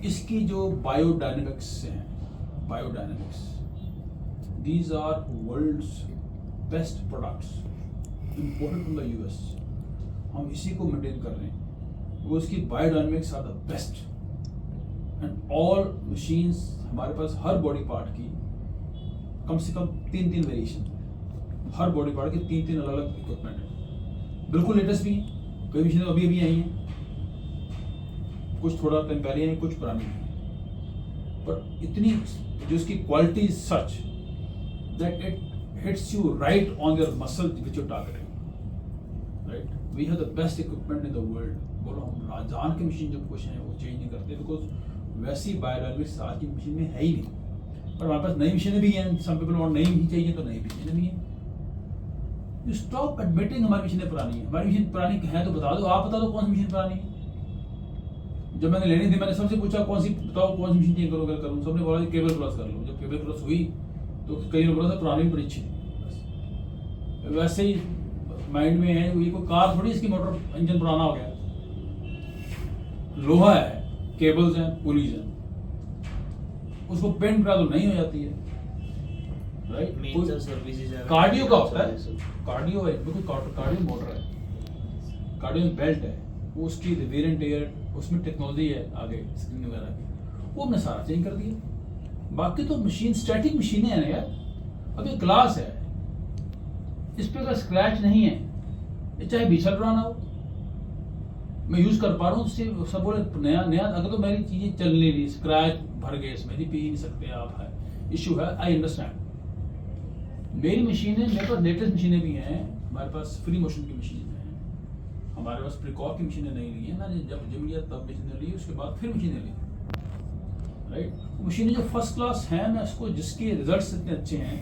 इसकी जो बायोडायनेमिक्स हैं, biodynamics, these are world's best products imported from the US, हम इसी को मेंटेन कर रहे हैं, वो इसकी biodynamics are the best, and all machines हमारे पास हर बॉडी पार्ट की कम से कम 3 वेरिएशन, हर बॉडी पार्ट के 3 अलग इक्विपमेंट है, बिल्कुल लेटेस्ट भी हैं, कई मशीनें अभी आई हैं, कुछ थोड़ा टाइम पहले हैं, कुछ पुरानी हैं, पर इतनी जो इसकी quality is such that it hits you right on your muscle which you targeting, right. We have the best equipment in the world. बोलो हम जान के मशीन जब कुछ हैं वो चेंज नहीं करते, बिकॉज वैसी बायोडायनेमिक्स आज की मशीन में है ही नहीं, पर हमारे पास नई मशीनें भी हैं, सम पीपल और नई भी चाहिए तो नई मशीनें भी हैं। यू स्टॉप एडमिटिंग हमारी मशीनें पुरानी है, हमारी मशीन पुरानी है तो बता दो, आप बता दो कौन सी मशीन पुरानी है। जब मैंने लेनी थी मैंने सबसे पूछा कौन सी बताओ, कौन सी मशीन चेंज करो, क्या करूँ, सबने बोला केबल प्लस कर लो। जब केबल प्लस हुई तो कई ने बोला था पुरानी भी बड़ी अच्छी थी, बस वैसे ही माइंड में है ये कोई कार थोड़ी, इसकी मोटर इंजन पुराना हो गया, लोहा है, केबल्स हैं, पुलीज हैं, उसको पेंट करा तो नहीं हो जाती है, राइट? मेजर सर्विसेज है, कार्डियो का होता है, कार्डियो है, बिल्कुल कार्डियो मोटर है, कार्डियो बेल्ट है, वो उसकी वेयर एंड टेयर, उसमें टेक्नोलॉजी है आगे स्क्रीन वगैरह की, वो हमने सारा चेंज कर दिया। बाकी तो मशीन स्टैटिक मशीनें हैं ना यार, अब ये ग्लास है, इस पे का स्क्रैच नहीं है, ये चाहे 20 साल पुराना हो, मैं यूज कर पा रहा हूँ, उससे सब बोले नया नया। अगर तो मेरी चीजें चल नहीं रही, स्क्रैच भर गए इसमें, पी नहीं सकते आप, है इशू है, आई अंडरस्टैंड। मेरी मशीनें, मेरे पास लेटेस्ट मशीनें भी हैं, हमारे पास फ्री मोशन की मशीन है, हमारे पास प्रिकॉर की मशीनें नहीं ली है, मैंने जब जिम लिया तब मशीनें ली, उसके बाद फिर मशीनें ली, राइट? मशीनें जो फर्स्ट क्लास हैं, मैं उसको, जिसके रिजल्ट्स इतने अच्छे हैं,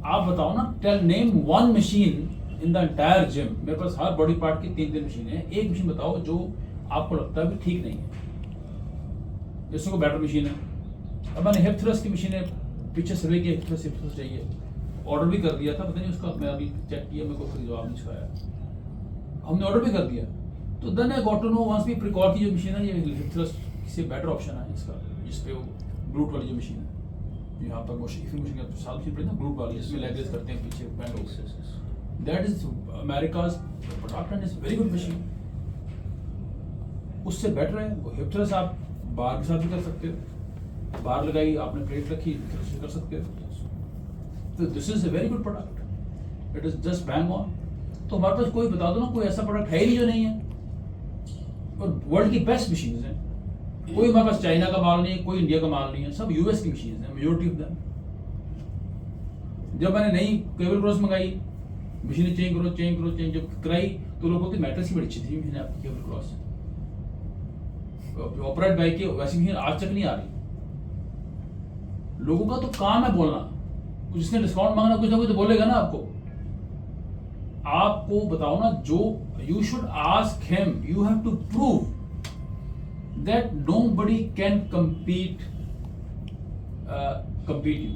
आप बताओ ना, tell name one machine in the entire gym, मेरे पास हर बॉडी पार्ट की 3-3 मशीनें हैं, एक मशीन बताओ जो आपको लगता है भी ठीक नहीं है, जैसे को बेटर मशीन है। अब मैंने हिप थ्रस्ट की मशीनें पीछे सर्वे किया, हिप थ्रस्ट चाहिए, ऑर्डर भी कर दिया था, पता नहीं उसका, मैं अभी चेक किया, मेरे को कोई जवाब नहीं आया, हमने ऑर्डर भी कर दिया। तो then I got to know once भी प्रिकॉर की जो मशीन है, ये हिप थ्रस्ट से बेटर ऑप्शन है इसका, जिस पे वो ग्लूट वाली जो मशीन है, यहाँ पर मोशन का साल मशीन पड़ी ना, ग्लूट वाली, इसमें लेग रेज करते हैं पीछे बैंड होकर, that is America's product and is very good machine, उससे बेटर है वो। हिप थ्रस्ट आप बार के साथ भी कर सकते हो, बार लगाई आपने, प्लेट रखी, कर सकते हो, तो this is a very good product, it is just bang on. तो हमारे पास कोई बता दो ना, कोई ऐसा प्रोडक्ट है ही नहीं जो नहीं है, और वर्ल्ड की बेस्ट मशीन हैं, कोई हमारे पास चाइना का माल नहीं है, कोई इंडिया का माल नहीं है, सब यूएस की मशीन है, मेजोरिटी ऑफ देम। जब मैंने नई केबल क्रॉस मंगाई, मशीनें चेंज जब कराई, तो लोग बोलते मैट्रेस ही बड़ी अच्छी थी मशीन आपकी केबल क्रॉस, ऑपरेट बाइक की वैसी मशीन आज तक नहीं आ रही। लोगों का तो काम है बोलना, कुछ इसने डिस्काउंट मांगना, कुछ ना कुछ तो बोलेगा ना आपको। आपको बताओ ना, जो you should ask him, you have to prove that nobody can compete you.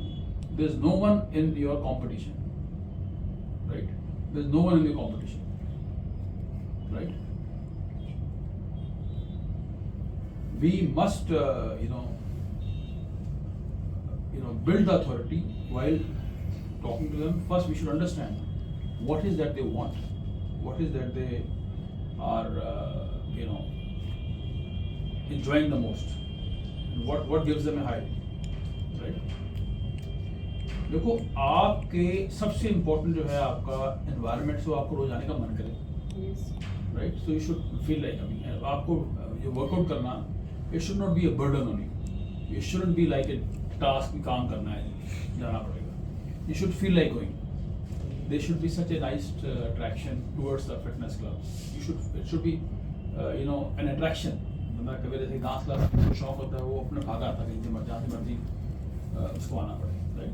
There's no one in your competition, right? There's no one in your competition, right? We must build the authority while talking to them. First we should understand what is that they want, what is that they are enjoying the most, what gives them a high, right? देखो, आपके सबसे important जो है आपका environment, से आपको रोज आने का मन करे, right? So you should feel like, आपको जो वर्कआउट करना, it should not be a burden on you, it shouldn't be like a task की काम करना है, जाना पड़ेगा, you should feel like going, there should be such a nice attraction towards the fitness club, it should be an attraction। बंदा कभी जैसे dance class को शौक होता है, वो अपने भागा आता है, कहीं जहाँ से मर्जी उसको आना पड़े, राइट?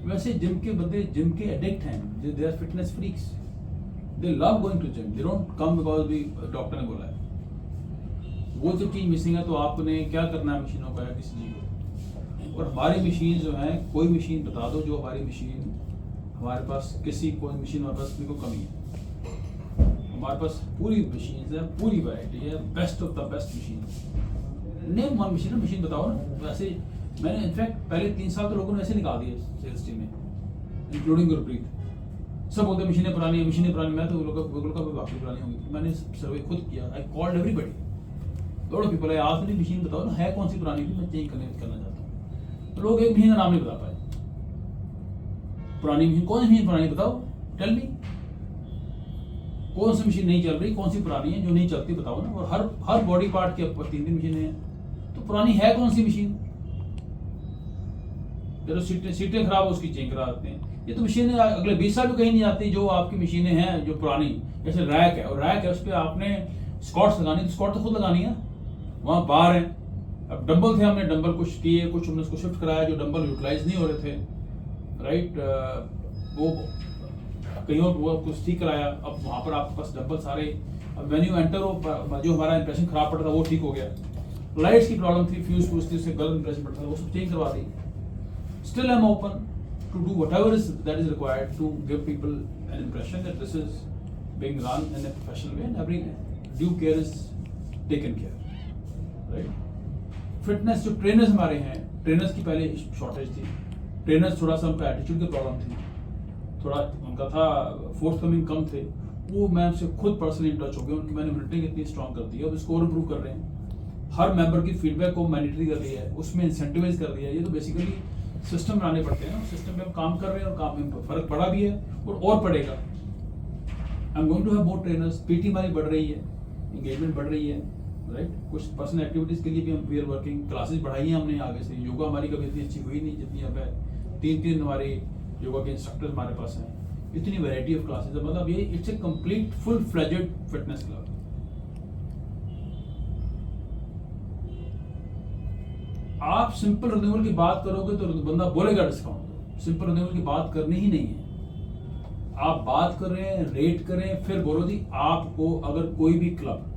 वैसे जिम के बंदे, जिम के एडिक्ट हैं, they are fitness freaks, they love going to gym, they don't come because भी डॉक्टर ने बोला है। वो जो चीज़ मिसिंग है, तो आपने क्या करना है मशीनों का या किसी चीज़ को। और हमारी मशीन जो है, कोई मशीन बता दो जो हमारी मशीन, हमारे पास कोई मशीन हमारे पास को कमी है, हमारे पास पूरी मशीन है, पूरी वैरायटी है, best of the best machine. Name one machine बताओ ना। वैसे मैंने इनफैक्ट पहले 3 साल तो लोगों ने ऐसे निकाल दिए सेल्स टीम में, इंक्लूडिंग गुरप्रीत, सब बोलते मशीनें पुरानी है, मशीनें पुरानी। मैं तो गूगल का वाकई पुरानी होगी, मैंने सर्वे खुद किया, I called everybody, load of people, I asked many machine बताओ ना, है कौन सी पुरानी थी, मैं चेंज करना चाहता हूँ। तो लोग एक मशीन का नाम नहीं बता पाए, पुरानी मशीन, कौन सी मशीन पुरानी बताओ, टेल मी, कौन सी मशीन नहीं चल रही, कौन सी पुरानी है जो नहीं चलती, बताओ ना। और हर बॉडी पार्ट के ऊपर 3-3 मशीनें हैं, तो पुरानी है कौन सी मशीन? जो सीटें खराब है उसकी चेंज करा देते हैं। ये तो मशीनें अगले 20 साल में कहीं नहीं जाती, जो आपकी मशीनें हैं जो पुरानी, जैसे रैक है, और रैक है उस पर आपने स्कॉट्स लगानी, तो स्कॉट तो खुद लगानी है, वहाँ बार है। अब डंबल थे, हमने डंबल कुछ किए, कुछ हमने उसको शिफ्ट कराया, जो डंबल यूटिलाइज नहीं हो रहे थे, राइट, वो कहीं और वो कुछ ठीक कराया। अब वहाँ पर आपके पास डंबल सारे, अब व्हेन यू एंटर, जो हमारा इंप्रेशन खराब पड़ा था वो ठीक हो गया। लाइट्स की प्रॉब्लम थी, फ्यूज थी, उससे गलत इंप्रेशन पड़ता था, वो सब चेंज करवा दी। Still I am open to do whatever is that is required to give people an impression that this is being run in a professional way and every due care is taken care, right? Fitness जो trainers हमारे हैं, trainers की पहले shortage थी, trainers थोड़ा सा उनका attitude की प्रॉब्लम थी, थोड़ा उनका था, फोर्थ कमिंग कम थे, वो मैं उनसे खुद पर्सनली इन टच हो गया, उनकी मैंने मॉनिटरिंग इतनी स्ट्रॉन्ग कर दी है, अब इसको और इम्प्रूव कर रहे हैं, हर मेंबर की फीडबैक को मैंडेटरी कर दिया है, उसमें इंसेंटिवाइज कर दिया है। ये तो बेसिकली सिस्टम बनाने पड़ते हैं, सिस्टम में हम काम कर रहे हैं और काम में फर्क पड़ा भी है और पड़ेगा। I am going to have more trainers, PT हमारी बढ़ रही है, एंगेजमेंट बढ़ रही है, राइट? कुछ पर्सनल एक्टिविटीज के लिए भी हम वी आर वर्किंग, क्लासेस बढ़ाई हैं हमने आगे से, योगा हमारी कभी इतनी अच्छी हुई नहीं जितनी अब है, 3 हमारे योगा के इंस्ट्रक्टर्स हमारे पास हैं, इतनी वैरायटी ऑफ क्लासेस है, मतलब ये it's a complete full fledged fitness club. आप सिंपल रिन्यूअल की बात करोगे तो बंदा बोलेगा डिस्काउंट, सिंपल रिन्यूअल की बात करनी ही नहीं है। आप बात कर रहे हैं, रेट करें, फिर बोलो जी आपको अगर कोई भी क्लब,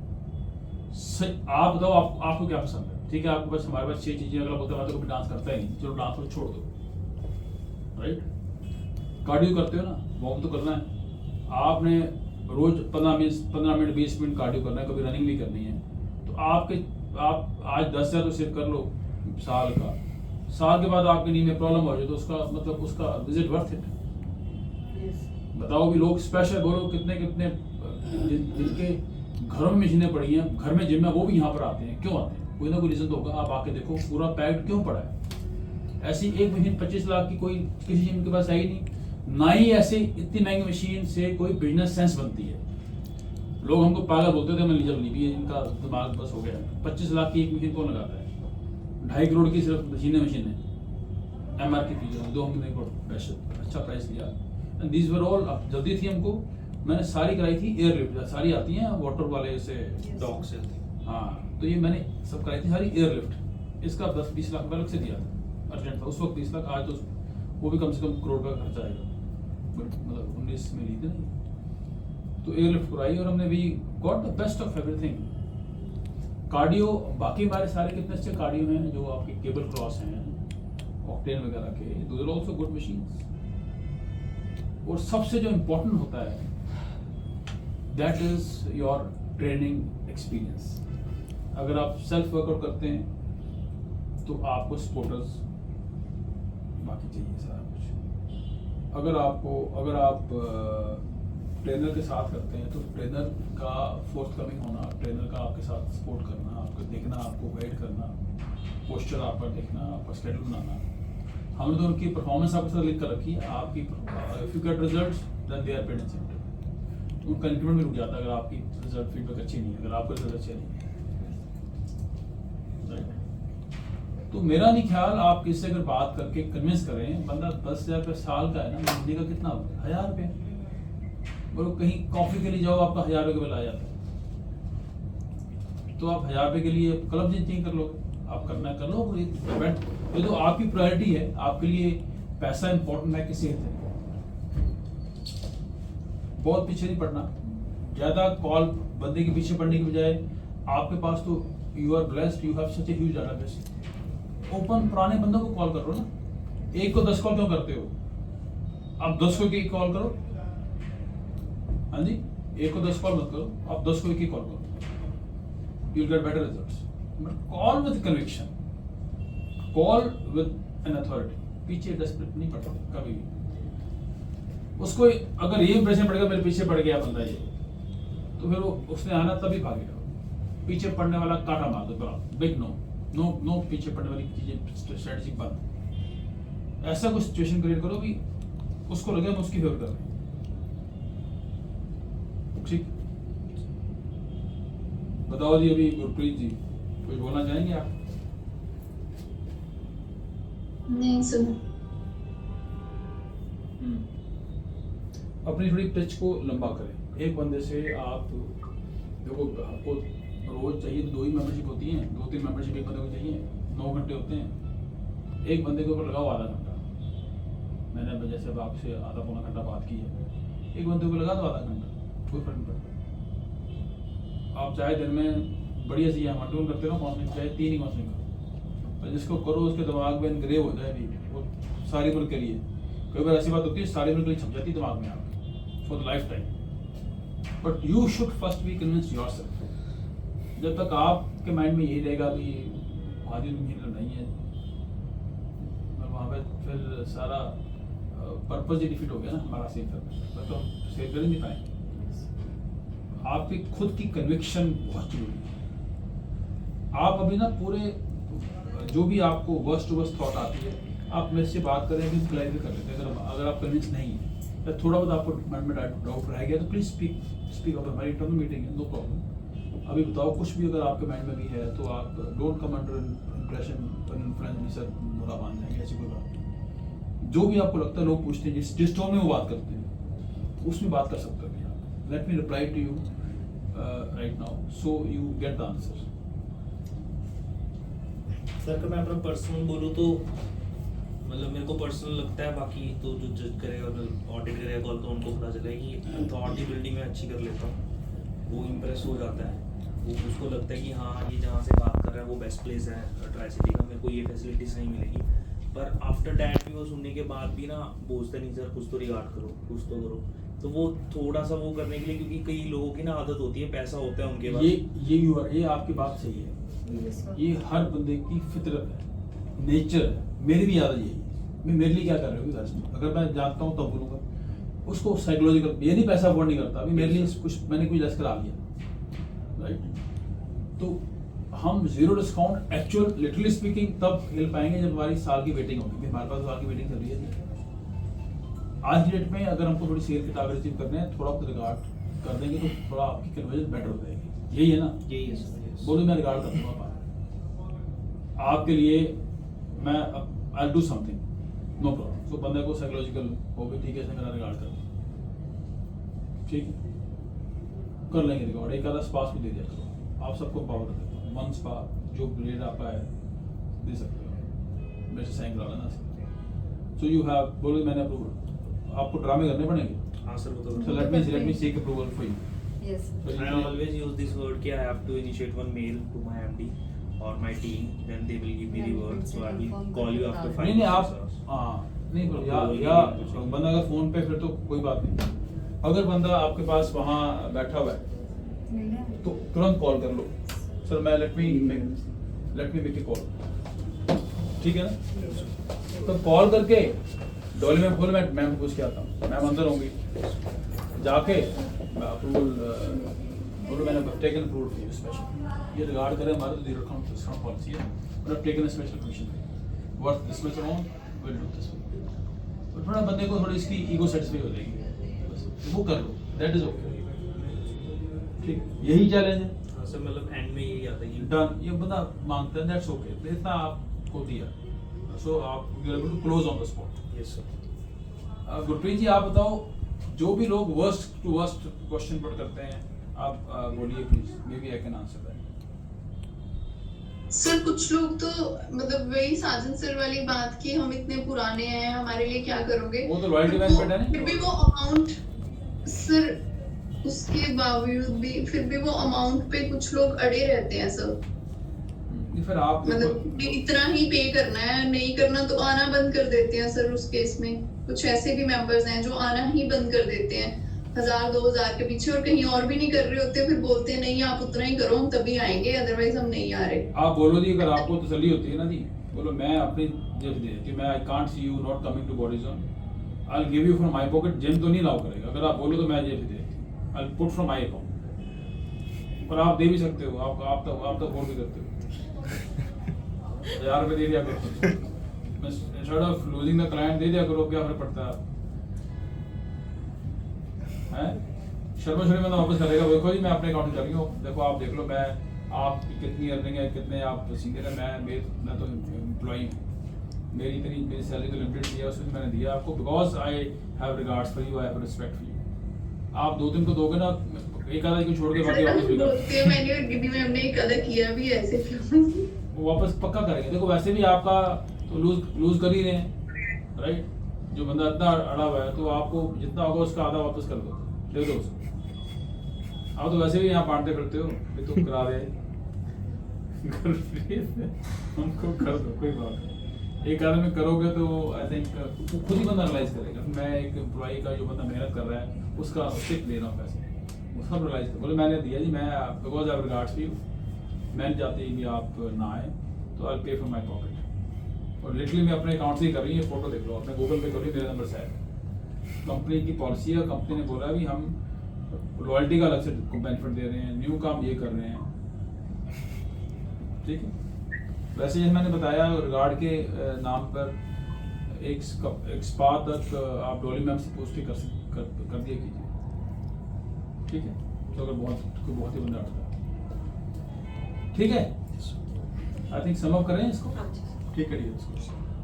आप बताओ आपको क्या पसंद है, ठीक है? आपके पास हमारे पास 6 चीजें, अगला बोलता है तो कभी डांस करता ही नहीं, चलो डांस को छोड़ दो, राइट? कार्डियो करते हो ना, वॉर्म तो करना है, आपने रोज 15 मिनट 20 मिनट कार्डियो करना है, कभी रनिंग भी करनी है, तो आप आज 10,000 तो सेव कर लो साल का, साल के बाद आपके नी में प्रॉब्लम हो जाए तो उसका मतलब उसका इज इट वर्थ इट? बताओ भी लोग स्पेशल बोलो कितने जिनके घरों में मशीनें पड़ी हैं, घर में जिम है, वो भी यहाँ पर आते हैं, क्यों आते हैं? कोई ना कोई रीजन तो होगा, आप आके देखो पूरा पैक्ड क्यों पड़ा है। ऐसी एक मशीन 25 लाख की कोई किसी जिम के पास है ही नहीं, ना ही ऐसे इतनी महंगी मशीन से कोई बिजनेस सेंस बनती है। लोग हमको पागल बोलते थे, मैं जब ली भी है, इनका दिमाग बस हो गया। 25 लाख की एक मशीन कौन लगाता है? 2.5 करोड़ की सिर्फ मशीन MR की फीस, 2 अच्छा प्राइस लिया। एंड दीज वर ऑल, अब जल्दी थी हमको, मैंने सारी कराई थी एयरलिफ्ट, सारी आती हैं वाटर वाले से डॉग से। हाँ, तो ये मैंने सब कराई थी सारी एयरलिफ्ट। इसका 10-20 लाख रुपये अलग से दिया था, अर्जेंट था उस वक्त 20 लाख, आज तो वो भी कम से कम करोड़ का खर्चा आएगा, मतलब 19 में ली थी ना। तो एयरलिफ्ट कराई और हमने भी got the best of everything. Cardio, बाकी हमारे सारे कितने अच्छे कार्डियो हैं जो आपके केबल क्रॉस हैं, ऑक्टेन वगैरह के, those are also good machines. और सबसे जो इम्पोर्टेंट होता है that is your training experience. अगर आप सेल्फ वर्कआउट करते हैं तो आपको सपोर्टर्स बाकी चाहिए सारा कुछ। अगर आप ट्रेनर के साथ करते हैं तो ट्रेनर का फोर्थ कमिंग होना, ट्रेनर का आपके साथ सपोर्ट करना, आपको देखना, आपको गाइड करना, पोस्चर आपका देखना, आपका स्केड्यूल बनाना। हमने तो उनकी परफॉर्मेंस आपके साथ लिख कर रखी है, आपकी if you get results then they are paid incentive. उनका इंक्रीमेंट भी रुक जाता है अगर आपकी रिजल्ट फीडबैक अच्छी नहीं है, अगर आपका रिजल्ट अच्छे नहीं है, राइट? तो मेरा नहीं ख्याल, आप किससे अगर बात करके कन्विंस करें, बंदा 10,000 रुपये साल का है ना, महीने का कितना होता है? 1,000 रुपये। बोलो कहीं कॉफी के लिए जाओ, आपका 1,000 रुपये का बिल आ जाता है, तो आप 1,000 रुपये के लिए क्लब जितनी कर लो, आप करना कर लो। ये तो आपकी प्रायोरिटी है, आपके लिए पैसा इंपॉर्टेंट है कि सेहत है। बहुत पीछे नहीं पड़ना, ज्यादा कॉल बंदे के पीछे पड़ने की बजाय आपके पास तो you are blessed, you have such a huge database. Open पुराने बंदों को कॉल करो ना, एक को 10 कॉल क्यों करते हो? आप 10 को एक कॉल करो, हाँ जी, एक को 10 कॉल मत करो, आप 10 को एक कॉल करो, you will get better results. Call with conviction, call with an authority, पीछे डेस्परेट नहीं पड़ता कभी भी। उसको अगर ये इंप्रेशन पड़ेगा मेरे पीछे पड़ गया बंदा ये, तो फिर वो उसने आना तभी भागेगा। पीछे पड़ने वाला काटा मार दो, बिग नो नो नो, पीछे पड़ने वाली चीजें स्ट्रेटेजी बंद। ऐसा कुछ सिचुएशन क्रिएट करो कि उसको लगे हम उसकी फेवर कर रहे हैं, ठीक? बताओ जी, अभी गुरप्रीत जी कुछ बोलना चाहेंगे आप? नहीं सुनो। अपनी थोड़ी पिच को लंबा करें। एक बंदे से आप देखो, आपको रोज चाहिए तो 2 ही मेंबरशिप होती हैं, 2-3 मेंबरशिप एक बंदे को चाहिए, 9 घंटे होते हैं। एक बंदे के ऊपर लगाओ आधा घंटा, मैंने जैसे अब आपसे आधा पौना घंटा बात की है, एक बंदे को लगा दो आधा घंटा, कोई फर्क नहीं पड़ता। आप चाहे दिन में बढ़िया सी यहाँ टून करते रहो काउंसलिंग, चाहे 3 ही काउंसलिंग करो, पर जिसको करो उसके दिमाग में इनग्रेव हो जाए भी वो सारी उम्र के लिए। कई बार ऐसी बात होती है सारी उम्र के लिए छप जाती है दिमाग में आपके, for the lifetime. But you should first be convince yourself. जब तक आपके माइंड में यही रहेगा भी आदि महीने नहीं है, और वहाँ पे फिर सारा पर्पज ही डिफीट हो गया ना हमारा सेल करना, तो हम सेल कर ही नहीं पाएंगे। आपकी खुद की कन्विक्शन बहुत जरूरी है। आप अभी ना पूरे जो भी आपको वर्स्ट टू वर्स्ट थॉट आती है, आप मेरे से बात करें कि क्लैरिफाई कर लेते हैं। अगर आप कन्विंस नहीं है या थोड़ा बहुत आपको माइंड में डाउट रह गया तो प्लीज स्पीक अप। हमारी इंटरनल मीटिंग है, नो प्रॉब्लम। अभी बताओ कुछ भी अगर आपके माइंड में भी है तो आप don't come under impression influence sir बुरा मान जाएंगे, ऐसी कोई बात नहीं। जो भी आपको लगता है, लोग पूछते हैं जिस टोन में वो बात करते हैं उसमें बात कर सकते हो आप। Let me reply to you right now so you get the answer. Sir अगर मैं अपना पर्सनल बोलूँ तो मतलब मेरे को पर्सनल लगता है, बाकी तो जो जज करेगा ऑडिट करेगा कॉल तो उनको पता चलेगा कि थॉट की बिल्डिंग में अच्छी कर लेता हूँ। वो इम्प्रेस हो जाता है, वो उसको लगता है कि हाँ ये जहाँ से बात कर रहा है वो बेस्ट प्लेस है ट्राई सिटी का, मेरे को ये फैसिलिटीज नहीं मिलेगी। पर आफ्टर डैट भी वो सुनने के बाद भी ना बोलते नहीं सर कुछ तो रिगार्ड करो, कुछ तो करो। तो वो थोड़ा सा वो करने के लिए, क्योंकि कई लोगों की ना आदत होती है, पैसा होता है उनके पास। ये आपकी बात सही है। ये हर बंदे की फितरत है, नेचर है। मेरी भी आदत यही है। मैं मेरे लिए क्या कर रही हूँ, अगर मैं जानता हूँ तब बोलूँगा। उसको साइकोलॉजिकल ये नहीं पैसा अफोर्ड नहीं करता, अभी मेरे लिए कुछ मैंने कुछ लेस करा लिया, राइट। तो हम zero discount actual literally speaking तब हिल पाएंगे जब हमारी साल की वेटिंग होगी। हमारे पास साल की वेटिंग चल रही है आज की डेट में। अगर हमको थोड़ी सेल की टारगेट अचीव करने हैं, थोड़ा बहुत रिगार्ड कर देंगे तो थोड़ा आपकी कन्वर्जन बेटर हो जाएगी। यही है ना? यही है सर। बोलो मैं रिगार्ड कर दूंगा आपके लिए, मैं I do something, no problem. तो बंदे को साइकोलॉजिकल वो भी ठीक है, मेरा रिगार्ड कर, ठीक है, कर लेंगे रिकॉर्ड। एक आधा स्पा भी दे दिया करो, आप सबको पावर देता हूँ। वन स्पा जो ब्लेड आपका है दे सकते हो, मेरे से साइन करा लेना। सो यू हैव, बोलो मैंने अप्रूवल। आपको ड्रामे करने पड़ेंगे। हाँ सर, वो तो So let me seek approval for you. Yes. So you I can- always use this word कि I have to initiate one mail to my MD or my team, then they will give me the word. So I will call you after 5 नहीं नहीं आप hours. हाँ नहीं बोलो या बंदा अगर फोन पे फिर तो कोई बात नहीं। अगर बंदा आपके पास वहाँ बैठा हुआ है तो तुरंत कॉल कर लो, सर मैं let me make a call, ठीक है ना। तो कॉल करके डोली में खोल, मैं मैम को पूछ के आता हूँ, मैम अंदर होंगी, जाके अप्रूवल बोलो मैंने taken approval for you special. ये रिगार्ड करें हमारे जीरो डिस्काउंट पॉलिसी है, मैंने taken a special commission worth this much amount, will do this. तो थोड़ा बंदे को थोड़ी इसकी ईगो सेटिस्फाई हो जाएगी, बस वो कर लो, दैट इज ओके। ठीक, यही चैलेंज है। हाँ सर, मतलब एंड में यही आता है कि डन, ये बंदा मांगता है, दैट्स ओके, इतना आपको दिया, सो आप you are able to close on the spot. Yes sir. Gurpreet ji आप बताओ, जो भी लोग worst to worst question put करते हैं, आप बोलिए please, may be I can answer that. Sir कुछ लोग तो मतलब वही साजन सर वाली बात की, हम इतने पुराने हैं हमारे लिए क्या करोगे, वो तो लॉयल्टी बेनिफिट है ना। फिर भी वो अमाउंट सर, उसके बावजूद भी फिर भी वो अमाउंट पे कुछ लोग अड़े रहते हैं सर। फिर आप मतलब कि इतना ही पे करना है, नहीं करना तो आना बंद कर देते हैं सर। उस केस में कुछ ऐसे भी मेंबर्स हैं जो आना ही बंद कर देते हैं 1000-2000 के पीछे, और कहीं और भी नहीं कर रहे होते, फिर बोलते हैं नहीं आप उतना ही करो, हम तभी आएंगे, अदरवाइज हम नहीं आ रहे। आप बोलो जी, अगर आपको तसल्ली होती है ना जी, बोलो मैं अपनी जेब दे कि मैं I can't see you not coming to body zone, I will give you from my pocket. Gym तो नहीं लाओ करेगा, अगर आप बोलो तो मैं जेब दे, I will put from my account. और आप दे भी सकते हो, आप तो बोल भी करते हो, 1000 रुपये दे दिया करो, instead of losing the client दे दिया करो, क्या फर्क पड़ता है? शर्मा शर्मा बंदा वापस करेगा, देखो जी मैं अपने अकाउंट कर रही हूँ, देखो आप देख लो, मैं आपकी कितनी अर्निंग है, कितने आप सीनियर है, मैं तो एम्प्लॉई हूँ, मेरी सैलरी तो लिमिटेड दिया, उसमें मैंने दिया आपको, because I have regards for you, I have respect for you. आप 2-3 को दोगे ना, एक आधा को छोड़ के बाकी वापस भी बोलते हैं, मैंने और गिद्दी मैम ने एक आधा किया भी ऐसे, वो वापस पक्का करेंगे। देखो वैसे भी आपका तो लूज कर ही रहे हैं, राइट। जो बंदा इतना अड़ा हुआ है, तो आपको जितना होगा उसका आधा वापस कर दो, दे दो उसको। आप तो वैसे भी यहाँ बांटते फिरते हो, ये तो करा दे हमको कर दो, कोई बात नहीं। एक आदमी करोगे तो आई थिंक खुद ही बंदा एनालाइज करेगा, मैं एक एम्प्लॉई का जो बंदा मेहनत कर रहा है उसका उससे ले रहा हूँ पैसे, वो सब रियलाइज कर बोले मैंने दिया जी, मैं बिकॉज आई रिगार्ड्स यू, मैं नहीं चाहती कि आप ना आए, तो आई पे फ्रॉम माई पॉकेट। और लिटरली मैं अपने अकाउंट से ही कर रही हूँ, फोटो देख लो, अपने गूगल पे करो, मेरा नंबर से है। कंपनी की पॉलिसी है, कंपनी ने बोला भी हम लॉयल्टी का अलग से बेनिफिट दे रहे हैं, न्यू काम ये कर रहे हैं, ठीक है। वैसे जैसे मैंने बताया रिगार्ड के नाम पर एक स्पा तक आप डॉली मैम से पूछ के कर दिया कीजिए, ठीक है। तो अगर बहुत ही बंदा अटका, ठीक है। आई थिंक सम अप करें इसको, हाँ जी। ठीक है, इसको